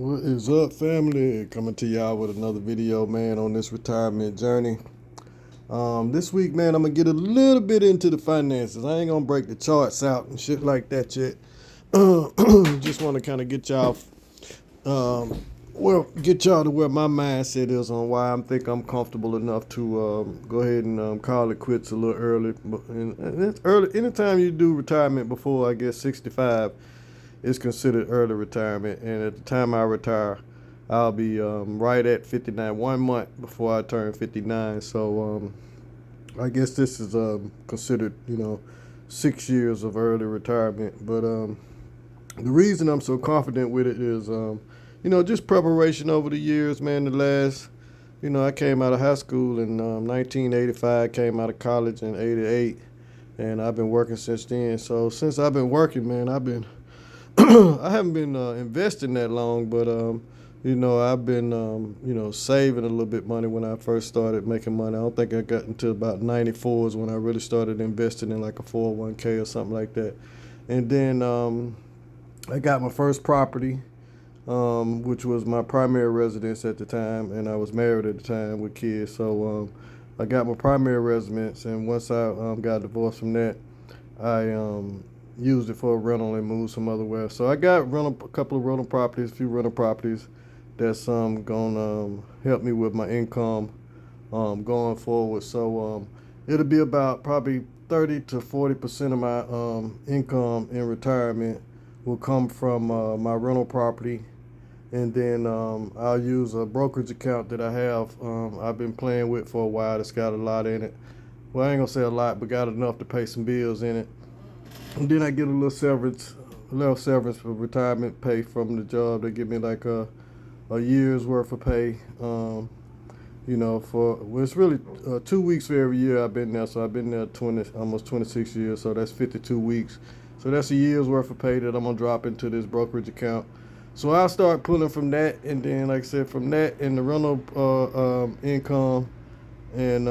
What is up, family? Coming to y'all with another video, man, on this retirement journey. This week, man, I'm gonna get a little bit into the finances. I ain't gonna break the charts out and shit like that yet. Just want to kind of get y'all, get y'all to where my mindset is on why I think I'm comfortable enough to go ahead and call it quits a little early. And it's early. Anytime you do retirement before, I guess 65, it's considered early retirement. And at the time I retire, I'll be right at 59, 1 month before I turn 59. So I guess this is considered, 6 years of early retirement. But the reason I'm so confident with it is, just preparation over the years, man. I came out of high school in 1985, came out of college in 88, and I've been working since then. So since I've been working, man, I haven't been investing that long, but I've been saving a little bit money when I first started making money. I don't think I got until about 94 is when I really started investing in like a 401k or something like that. And then I got my first property, which was my primary residence at the time, and I was married at the time with kids. So I got my primary residence, and once I got divorced from that, I used it for a rental and moved some other where. So I got a couple of a few rental properties that's gonna help me with my income going forward. So it'll be about probably 30 to 40% of my income in retirement will come from my rental property, and then I'll use a brokerage account that I have. I've been playing with for a while. It's got a lot in it. Well, I ain't gonna say a lot, but got enough to pay some bills in it. And then I get a little severance for retirement pay from the job. They give me like a year's worth of pay. It's really 2 weeks for every year I've been there. So I've been there almost 26 years. So that's 52 weeks. So that's a year's worth of pay that I'm gonna drop into this brokerage account. So I'll start pulling from that, and then, like I said, from that and the rental income and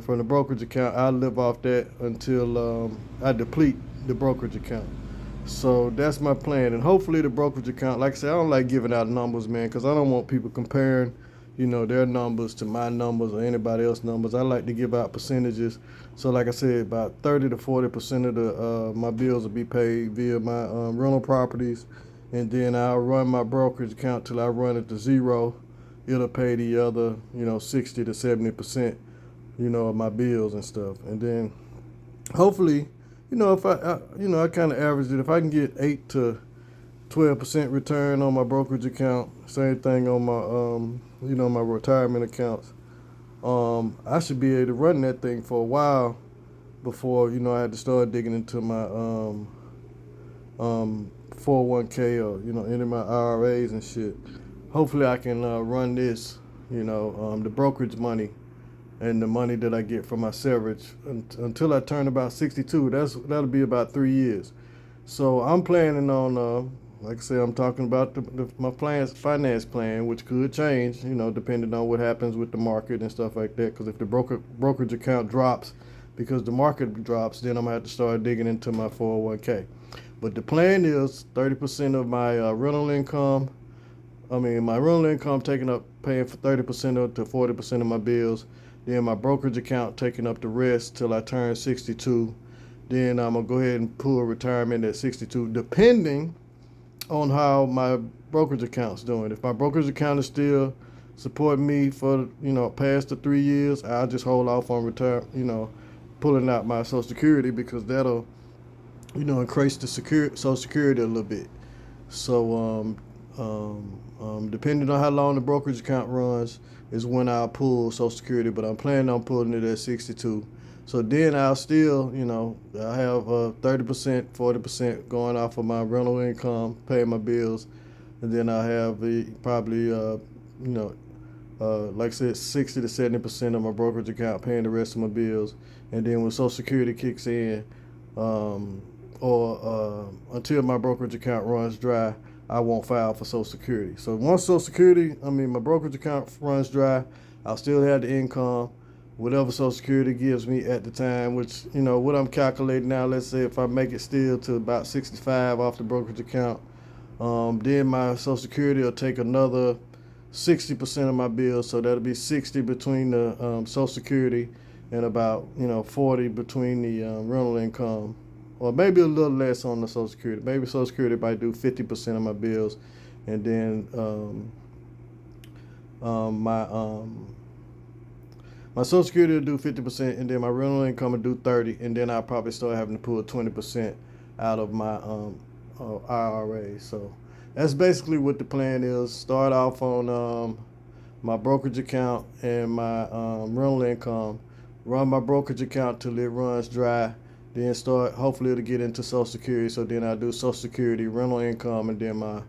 from the brokerage account, I live off that until I deplete the brokerage account. So that's my plan, and hopefully the brokerage account. Like I said, I don't like giving out numbers, man, because I don't want people comparing, their numbers to my numbers or anybody else's numbers. I like to give out percentages. So, like I said, about 30 to 40% of the my bills will be paid via my rental properties, and then I'll run my brokerage account till I run it to zero. It'll pay the other, 60 to 70%, of my bills and stuff. And then hopefully, if I kind of average it. If I can get 8 to 12% return on my brokerage account, same thing on my, my retirement accounts, I should be able to run that thing for a while before, I had to start digging into my 401k or, any of my IRAs and shit. Hopefully I can run this, the brokerage money and the money that I get from my severance until I turn about 62. That'll be about 3 years. So I'm planning on, like I said, I'm talking about my finance plan, which could change, depending on what happens with the market and stuff like that. Because if the brokerage account drops because the market drops, then I'm gonna have to start digging into my 401k. But the plan is 30% of my my rental income paying for 30% to 40% of my bills. Then my brokerage account taking up the rest till I turn 62. Then I'm going to go ahead and pull retirement at 62, depending on how my brokerage account's doing. If my brokerage account is still supporting me for, past the 3 years, I'll just hold off on pulling out my Social Security, because that'll, increase the Social Security a little bit. So depending on how long the brokerage account runs is when I'll pull Social Security, but I'm planning on pulling it at 62. So then I'll still, I have 30%, 40% going off of my rental income, paying my bills, and then I have probably, like I said, 60 to 70% of my brokerage account paying the rest of my bills, and then when Social Security kicks in, or until my brokerage account runs dry, I won't file for Social Security. So once my brokerage account runs dry, I'll still have the income, whatever Social Security gives me at the time, which, what I'm calculating now, let's say if I make it still to about 65 off the brokerage account, Then my Social Security will take another 60% of my bills, so that'll be 60 between the Social Security and about 40 between the rental income, or maybe a little less on the Social Security. Maybe Social Security might do 50% of my bills, and then my Social Security will do 50%, and then my rental income will do 30, and then I'll probably start having to pull 20% out of my IRA. So that's basically what the plan is. Start off on my brokerage account and my rental income. Run my brokerage account till it runs dry. Then start, hopefully it'll get into Social Security. So then I do Social Security, rental income, and then my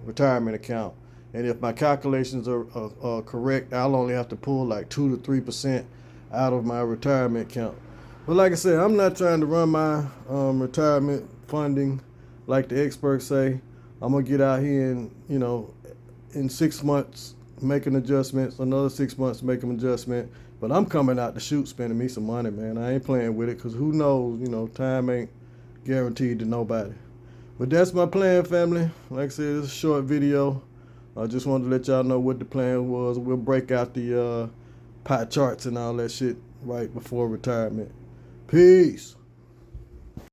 retirement account. And if my calculations are correct, I'll only have to pull like 2 to 3% out of my retirement account. But like I said, I'm not trying to run my retirement funding like the experts say. I'm gonna get out here and in 6 months make an adjustment, another 6 months make an adjustment. But I'm coming out the chute spending me some money, man. I ain't playing with it, because who knows? Time ain't guaranteed to nobody. But that's my plan, family. Like I said, it's a short video. I just wanted to let y'all know what the plan was. We'll break out the pie charts and all that shit right before retirement. Peace.